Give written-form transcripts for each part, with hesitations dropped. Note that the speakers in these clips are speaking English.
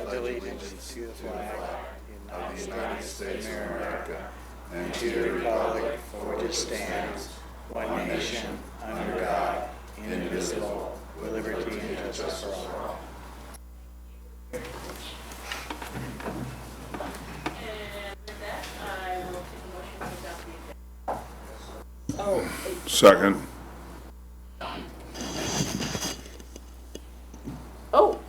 Allegiance to the flag of the United States of America and to the republic for which it stands, one nation, under God, indivisible, with liberty and justice for all. And with that, I will take a motion to adopt the agenda. Second.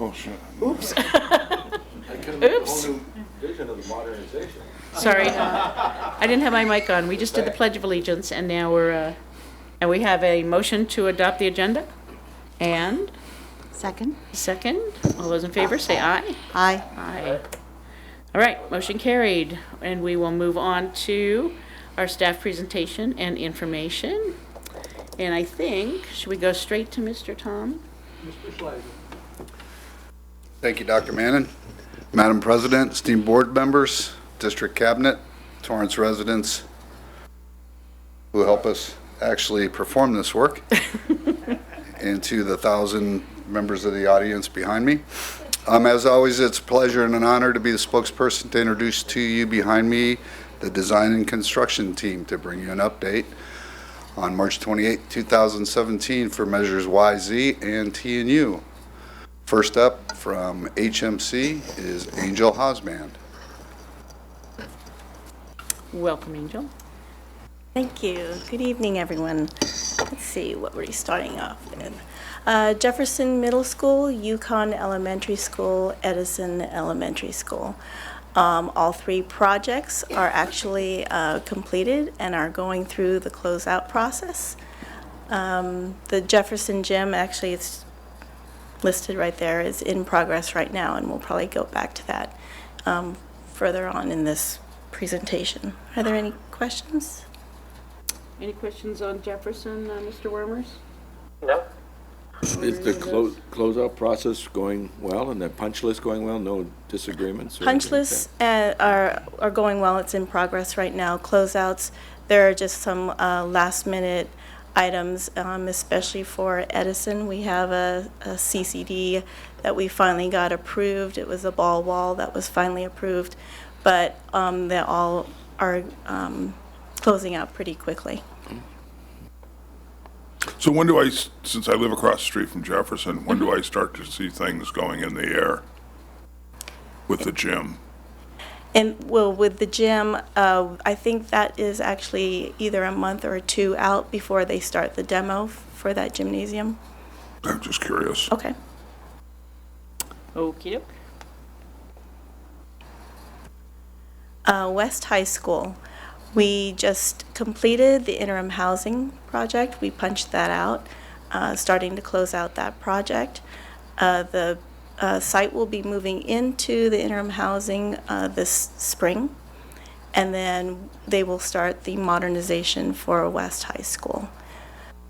Oh, shit. oops. Oops. Whole new vision of the modernization. Sorry, I didn't have my mic on. We just did the Pledge of Allegiance, and now and we have a motion to adopt the agenda. And Second. all those in favor, say aye. Aye. Aye. All right, motion carried, and we will move on to our staff presentation and information. And I think, should we go straight to Mr. Tom? Mr. Schleiser. Thank you, Dr. Mannon. Madam President, esteemed board members, district cabinet, Torrance residents who help us actually perform this work, and to the 1,000 members of the audience behind me. As always, it's a pleasure and an honor to be the spokesperson to introduce to you behind me the design and construction team to bring you an update on March 28, 2017 for measures Y, Z, and T and U. First up from HMC is Angel Hosband. Welcome, Angel. Thank you. Good evening, everyone. Let's see, what were you starting off with? Jefferson Middle School, Yukon Elementary School, Edison Elementary School. All three projects are actually completed and are going through the closeout process. The Jefferson Gym, actually it's listed right there, is in progress right now, and we'll probably go back to that further on in this presentation. Are there any questions? Any questions on Jefferson, Mr. Wormers? No. Is the closeout process going well and the punch list going well? No disagreements? Punch lists are going well. It's in progress right now. Closeouts, there are just some last minute items, especially for Edison. We have a CCD that we finally got approved. It was a ball wall that was finally approved, but they all are closing out pretty quickly. So when do I, since I live across the street from Jefferson, when do I start to see things going in the air with the gym? And well, with the gym, I think that is actually either a month or two out before they start the demo for that gymnasium. I'm just curious. Okay. Okey doke. West High School. We just completed the interim housing project. We punched that out, starting to close out that project. The site will be moving into the interim housing this spring, and then they will start the modernization for West High School.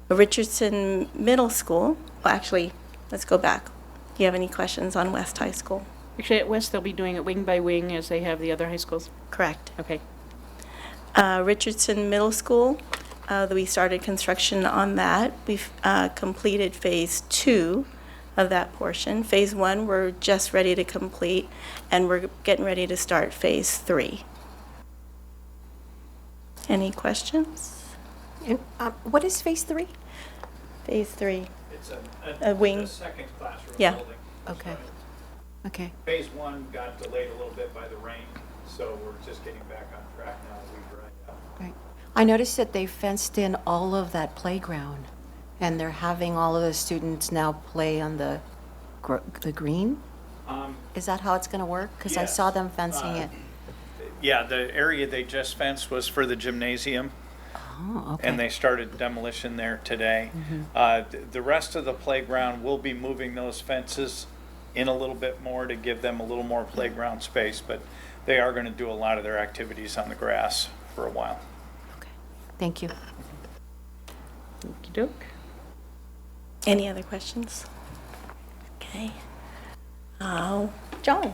Richardson Middle School, well, actually, let's go back. Do you have any questions on West High School? Actually, at West, they'll be doing it wing by wing as they have the other high schools. Correct. Okay. Richardson Middle School, we started construction on that. We've completed phase 2 of that portion. Phase 1, we're just ready to complete, and we're getting ready to start phase 3. Any questions? And what is phase 3? Phase 3. It's A wing. a second classroom Yeah. building. Okay. Okay. Phase 1 got delayed a little bit by the rain, so we're just getting back on track now that we've dried out. Right. I noticed that they fenced in all of that playground, and they're having all of the students now play on the green. Is that how it's going to work? Because I Yes. saw them fencing it. Yeah, the area they just fenced was for the gymnasium, Oh, okay. and they started demolition there today. The rest of the playground, will be moving those fences in a little bit more to give them a little more playground space, but they are going to do a lot of their activities on the grass for a while. Okay. Thank you. Okey doke. Any other questions? Okay. John?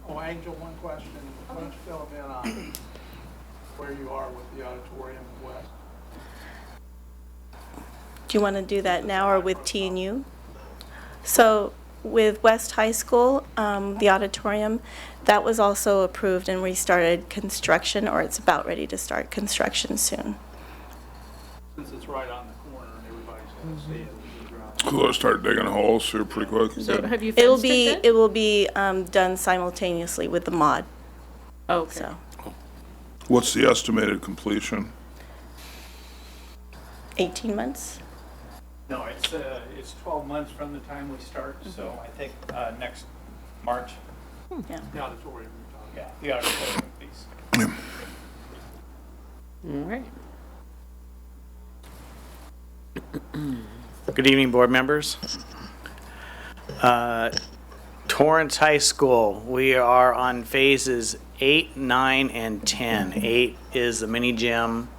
Oh, Angel, one question. Why don't you fill them in on where you are with the auditorium west? Do you want to do that now or with TNU? So with West High School, the auditorium, that was also approved and we started construction, or it's about ready to start construction soon. Since it's right on the corner and everybody's going to see it. So they'll start digging holes here pretty quick. So have you It'll fenced be, it then? it will be done simultaneously with the mod, Okay. so What's the estimated completion? 18 months? No, it's 12 months from the time we start, so I think next March, Yeah. The auditorium you're talking yeah, the auditorium piece. All right. Good evening, board members. Torrance High School, we are on phases 8, 9, and 10. 8 is the mini gym,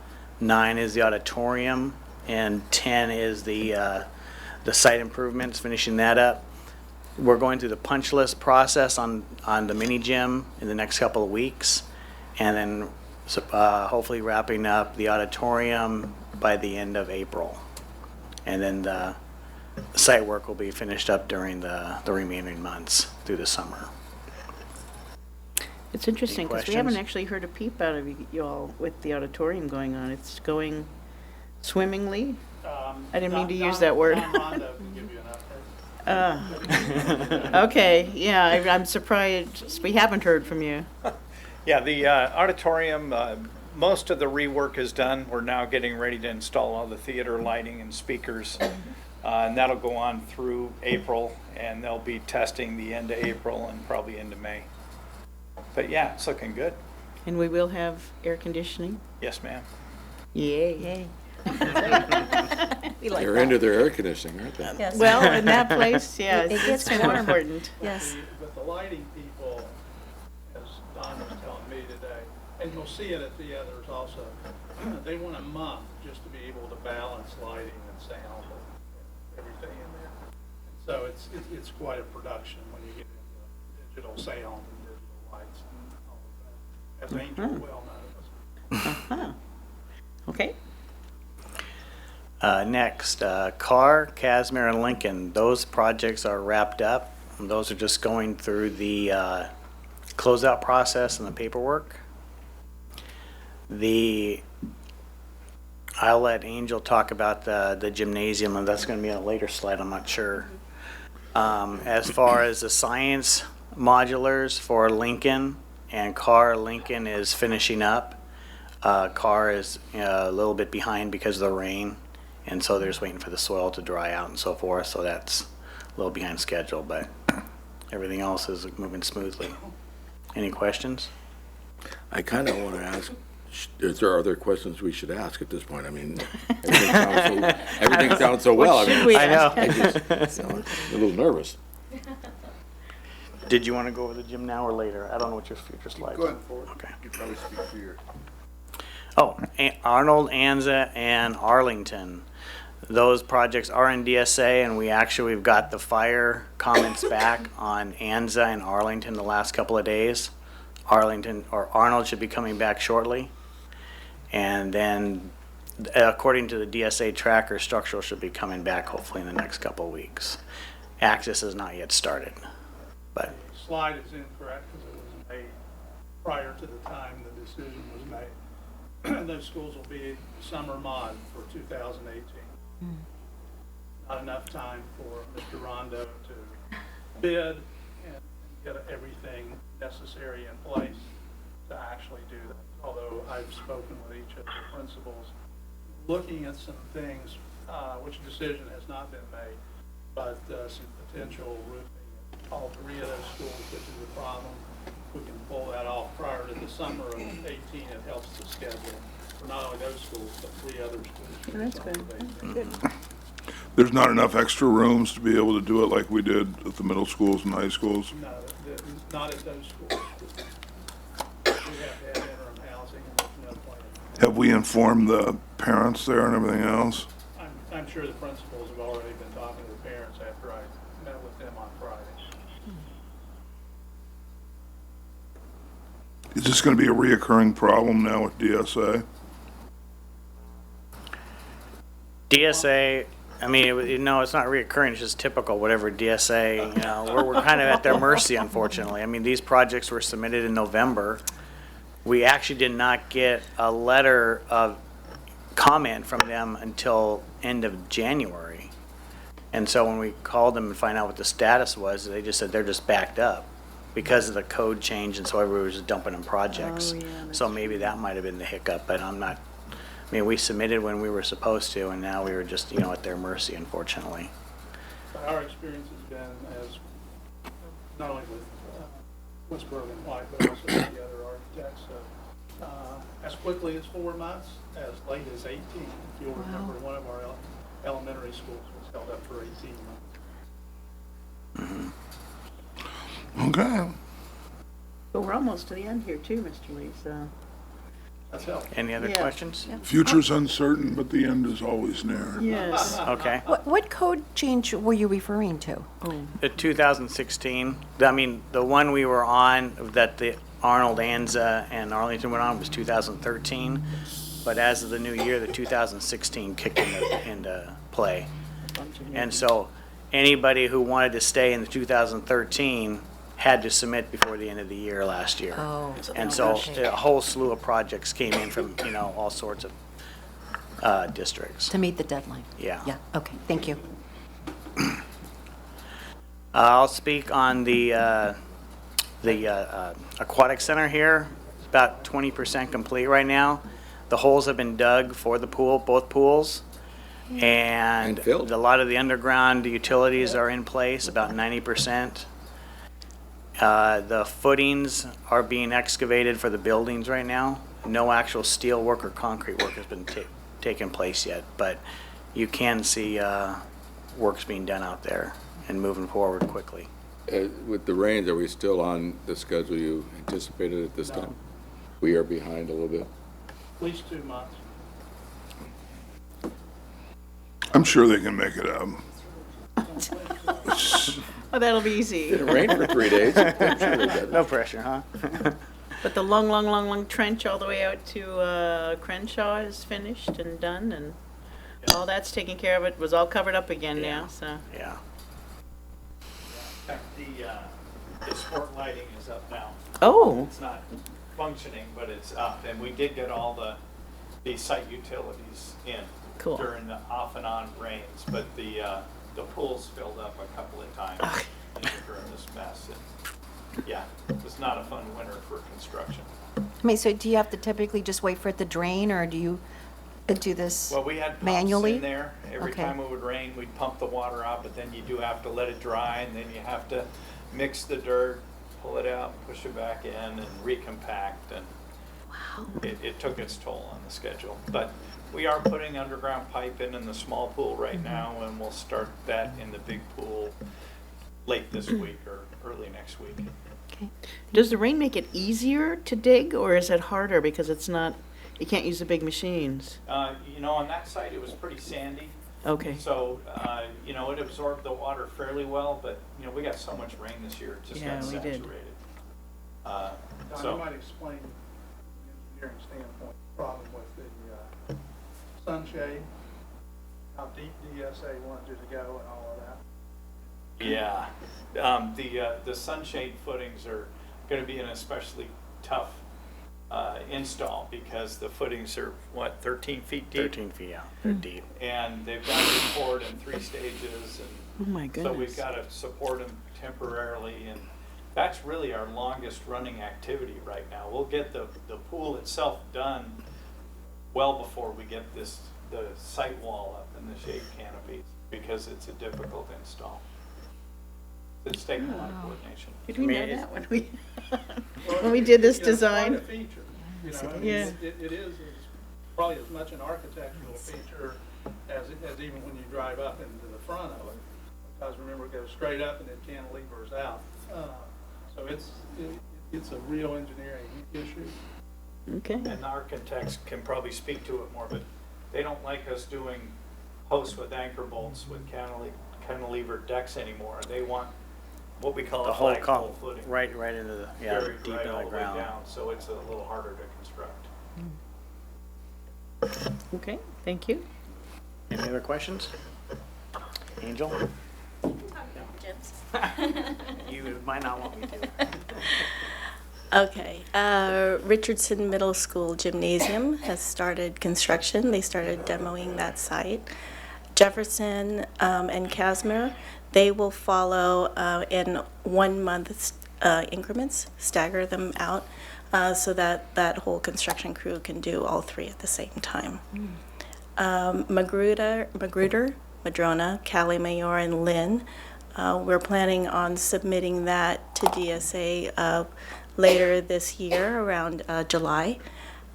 9 is the auditorium, and 10 is the site improvements, finishing that up. We're going through the punch list process on the mini gym in the next couple of weeks, and then hopefully wrapping up the auditorium by the end of April. And then the site work will be finished up during the remaining months through the summer. It's interesting because we haven't questions? actually heard a peep out of you all with the auditorium going on. It's going swimmingly. about. I didn't mean to use that word. Don Rondo can give you an update. Okay, yeah, I'm surprised we haven't heard from you. Yeah, the auditorium, most of the rework is done. We're now getting ready to install all the theater lighting and speakers. And that'll go on through April, and they'll be testing the end of April and probably into May. But yeah, it's looking good. And we will have air conditioning. Yes, ma'am. Yay. Yay. We like They're that. into their air conditioning, aren't they? Yes. Well, in that place, yeah, It it's gets kind of warm. important. Yes. But the lighting people, as Don was telling me today, and you'll see it at the others also, they want a month just to be able to balance lighting and sound and everything in there. And so it's quite a production when you get into digital sound and digital lights and all of that, as Angel well knows. Okay. Next, Carr, Casimir, and Lincoln, those projects are wrapped up. And those are just going through the closeout process and the paperwork. I'll let Angel talk about the gymnasium, and that's going to be on a later slide, I'm not sure. As far as the science modulars for Lincoln and Carr, Lincoln is finishing up. Carr is a little bit behind because of the rain, and so they're just waiting for the soil to dry out and so forth, so that's a little behind schedule, but everything else is moving smoothly. Any questions? I kind of want to ask, is there other questions we should ask at this point? I mean, everything sounds so well. What I should mean, we I know. I'm a little nervous. Did you want to go over the gym now or later? I don't know what your future slides Go are. ahead forward. Okay. You probably speak for your. Oh, Arnold, Anza, and Arlington. Those projects are in DSA, and we've got the fire comments back on Anza and Arlington the last couple of days. Arnold should be coming back shortly. And then, according to the DSA tracker, structural should be coming back hopefully in the next couple of weeks. Access has not yet started, but The slide is incorrect because it was made prior to the time the decision was made. Those schools will be summer mod for 2018. Not enough time for Mr. Rondo to bid and get everything necessary in place to actually do that. Although I've spoken with each of the principals, looking at some things, which decision has not been made, but some potential roofing at all three of those schools, which is a problem. We can pull that off prior to the summer of 18. It helps the schedule for not only those schools, but three other schools. for the That's summer good. of 18. Good. There's not enough extra rooms to be able to do it like we did at the middle schools and high schools. No, not at those schools. We have to have interim housing, and there's no plan. Have we informed the parents there and everything else? I'm sure the principals have already been talking to the parents after I met with them on Friday. Is this going to be a reoccurring problem now with DSA? DSA, I mean, it's not reoccurring, it's just typical, whatever DSA, we're kind of at their mercy, unfortunately. I mean, these projects were submitted in November. We actually did not get a letter of comment from them until end of January. And so when we called them and find out what the status was, they just said they're just backed up because of the code change, and so everybody was just dumping in projects. Oh, yeah, that's So maybe that might have been the hiccup, but I mean, we submitted when we were supposed to, and now we were just, at their mercy, unfortunately. But our experience has been as, not only with Westbrook and White, but also with the other architects, as quickly as 4 months, as late as 18. If you'll remember, one of our elementary schools was held up for 18 months. Okay. But we're almost to the end here too, Mr. Lee, so. That's helpful. Any other Yeah. questions? Future's uncertain, but the end is always near. Yes. Okay. What code change were you referring to? The 2016, I mean, the one we were on, that the Arnold, Anza, and Arlington went on was 2013. But as of the new year, the 2016 kicked into play. And so anybody who wanted to stay in the 2013 had to submit before the end of the year last year. Oh. And so a whole slew of projects came in from, all sorts of districts. To meet the deadline? Yeah. Yeah, okay, thank you. I'll speak on the aquatic center here. It's about 20% complete right now. The holes have been dug for the pool, both pools. And And filled. a lot of the underground utilities are in place, about 90%. The footings are being excavated for the buildings right now. No actual steel work or concrete work has been taken place yet, but you can see work's being done out there and moving forward quickly. With the rains, are we still on the schedule you anticipated at this No. time? We are behind a little bit. At least 2 months. I'm sure they can make it up. Oh, that'll be easy. It rained for 3 days. I'm sure they got it. No pressure, huh? But the long trench all the way out to Crenshaw is finished and done, and all that's taken care of. It was all covered up again now, so. Yeah. In fact, the sport lighting is up now. Oh, It's not functioning, but it's up, and we did get all the site utilities in Cool. during the off and on rains, but the pool's filled up a couple of times during this mess. And, yeah, it was not a fun winter for construction. I mean, so do you have to typically just wait for it to drain, or do you do this Well, we had pumps manually? in there. Every Okay. time it would rain, we'd pump the water out, but then you do have to let it dry, and then you have to mix the dirt, pull it out, push it back in, and recompact, and it took its toll on the schedule. But we are putting underground pipe in the small pool right now, and we'll start that in the big pool late this week or early next week. Okay. does the rain make it easier to dig, or is it harder because it's not, you can't use the big machines? On that site, it was pretty sandy. Okay. So, it absorbed the water fairly well, but, we got so much rain this year, it just Yeah, got we did. saturated. Don, you So, might explain from an engineering standpoint, the problem with the sunshade, how deep DSA wanted you to go and all of that. yeah, the sunshade footings are gonna be an especially tough, install because the footings are, 13 feet deep? 13 feet, yeah, they're deep. And they've got to be poured in 3 stages, and Oh, my so we've goodness. got to support them temporarily, and that's really our longest running activity right now. We'll get the pool itself done well before we get the site wall up and the shade canopies, because it's a difficult install. It's taken a lot of coordination. Did we know Me- that when we did this It's design? quite a feature, Yeah. It is probably as much an architectural feature as even when you drive up into the front of it. Because remember, it goes straight up and it cantilevers out. So it's a real engineering issue. Okay. And the architects can probably speak to it more, but they don't like us doing posts with anchor bolts with cantilever decks anymore. They want what we call The a whole flagpole footing. right into the, Buried deep right in all the the way ground. down, so it's a little harder to construct. Okay, thank you. Any other questions? Angel? You might not want me to. Okay, Richardson Middle School Gymnasium has started construction. They started demoing that site. Jefferson and Casimir, they will follow in 1 month increments, stagger them out, so that that whole construction crew can do all three at the same time. Magruder, Madrona, Cali Mayor, and Lynn, we're planning on submitting that to DSA later this year, around July,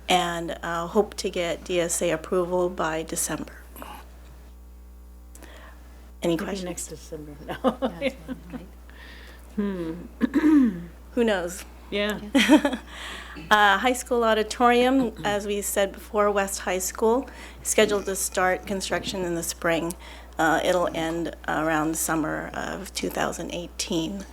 and hope to get DSA approval by December. Any questions? Next December, no. Who knows? Yeah. High school auditorium, as we said before, West High School, scheduled to start construction in the spring. It'll end around summer of 2018.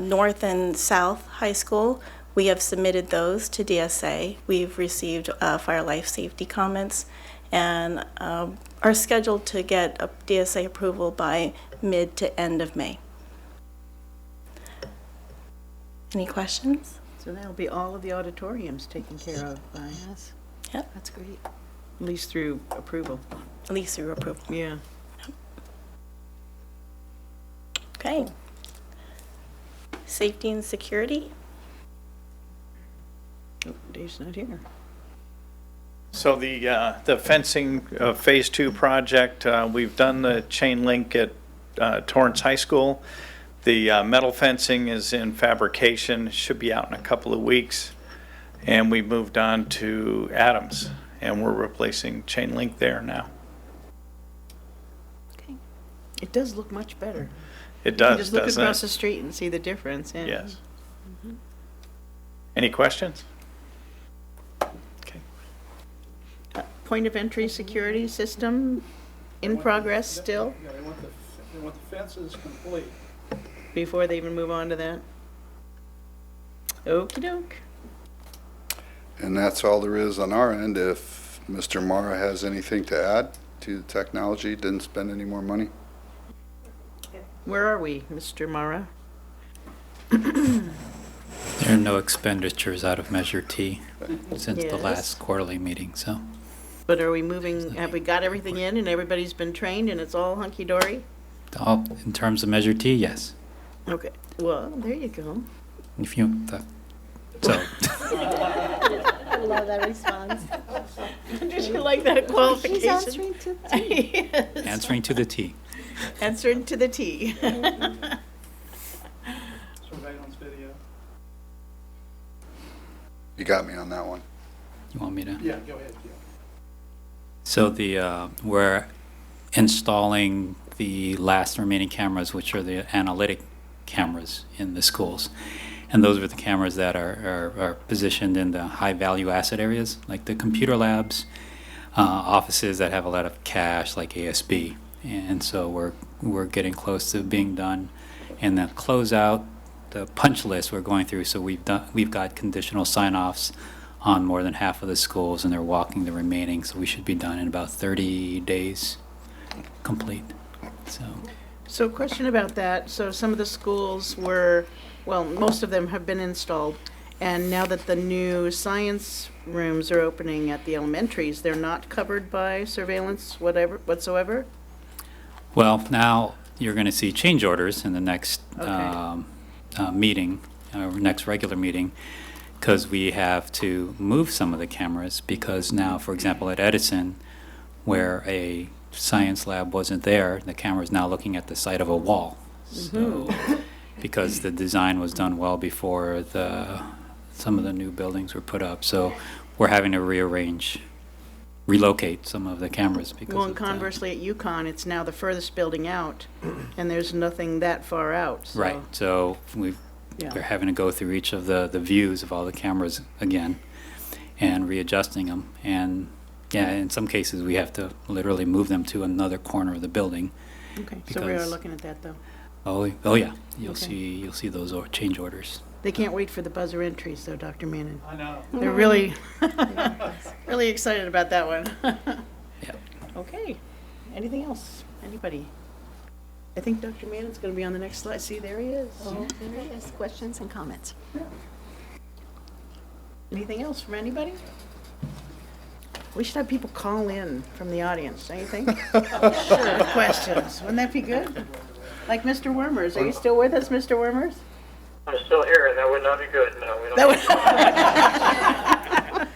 North and South High School, we have submitted those to DSA. We've received fire life safety comments and are scheduled to get a DSA approval by mid to end of May. Any questions? So that'll be all of the auditoriums taken care of by, Yes, Yep, that's great. at least through approval. at least through approval. Yeah. Okay. Safety and security? Oh, Dave's not here. So the fencing Phase 2 project, we've done the chain link at Torrance High School. The metal fencing is in fabrication, should be out in a couple of weeks. And we moved on to Adams, and we're replacing chain link there now. Okay. It does look much better. It You does, just look doesn't across it? the street and see the difference. Yeah. Yes. Any questions? Okay. Point of entry security system in progress still, Yeah, they want the fences complete. before they even move on to that? Okey doke. And that's all there is on our end. If Mr. Mara has anything to add to the technology, didn't spend any more money. Where are we, Mr. Mara? There are no expenditures out of Measure T since the Yes. last quarterly meeting, so. But are we moving, have we got everything in and everybody's been trained and it's all hunky-dory? All, in terms of Measure T, yes. Okay, well, there you go. If you, so, I love that response. Did you like that qualification? She's answering to Yes. answering to the T. Answering to the T. Surveillance video. You got me on that one. You want me to? Yeah, go ahead, Gil. So we're installing the last remaining cameras, which are the analytic cameras in the schools. And those are the cameras that are positioned in the high value asset areas, like the computer labs, offices that have a lot of cash, like ASB. And so we're getting close to being done. And the closeout, the punch list we're going through, so we've got conditional sign-offs on more than half of the schools, and they're walking the remaining, so we should be done in about 30 days complete. So question about that, so some of the schools were, well, most of them have been installed, and now that the new science rooms are opening at the elementaries, they're not covered by surveillance whatsoever? Well, now you're going to see change orders in the next Okay. meeting, next regular meeting, because we have to move some of the cameras, because now, for example, at Edison, where a science lab wasn't there, the camera is now looking at the side of a wall. So, because the design was done well before some of the new buildings were put up, so we're having to relocate some of the cameras because Well, and of that. conversely at UConn, it's now the furthest building out, and there's nothing that far out, so. Right, so Yeah. we're having to go through each of the views of all the cameras again and readjusting them. And yeah, in some cases, we have to literally move them to another corner of the building. Okay, so we are because- looking at that, though. Oh yeah, you'll Okay. see those change orders. They can't wait for the buzzer entries, though, Dr. Mannon. I know. They're really, really excited about that one. Yeah. Okay. Anything else? Anybody? I think Dr. Mannon's going to be on the next slide. See, there he is. Oh, there it is. Questions and comments. Anything else from anybody? We should have people call in from the audience, don't you think? Sure, questions. Wouldn't that be good? Like Mr. Wormers. Are you still with us, Mr. Wormers? I'm still here, and that would not be good. No, we don't. That would,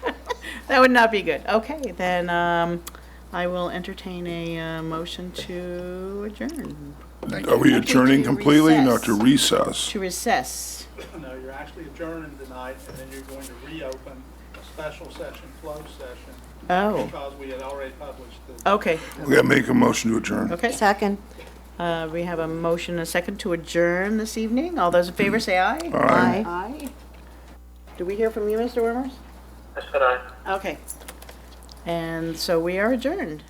that would not be good. Okay, then I will entertain a motion to adjourn, Thank Are you. we adjourning to completely? recess. Not to recess? to recess. No, you're actually adjourning tonight, and then you're going to reopen a special session, closed session, Oh, because we had already published the. okay, We gotta make a motion to adjourn. okay. Second. We have a motion, and a second to adjourn this evening. All those in favor say aye. Aye. Aye. Do we hear from you, Mr. Wormers? I said aye. Okay. And so we are adjourned.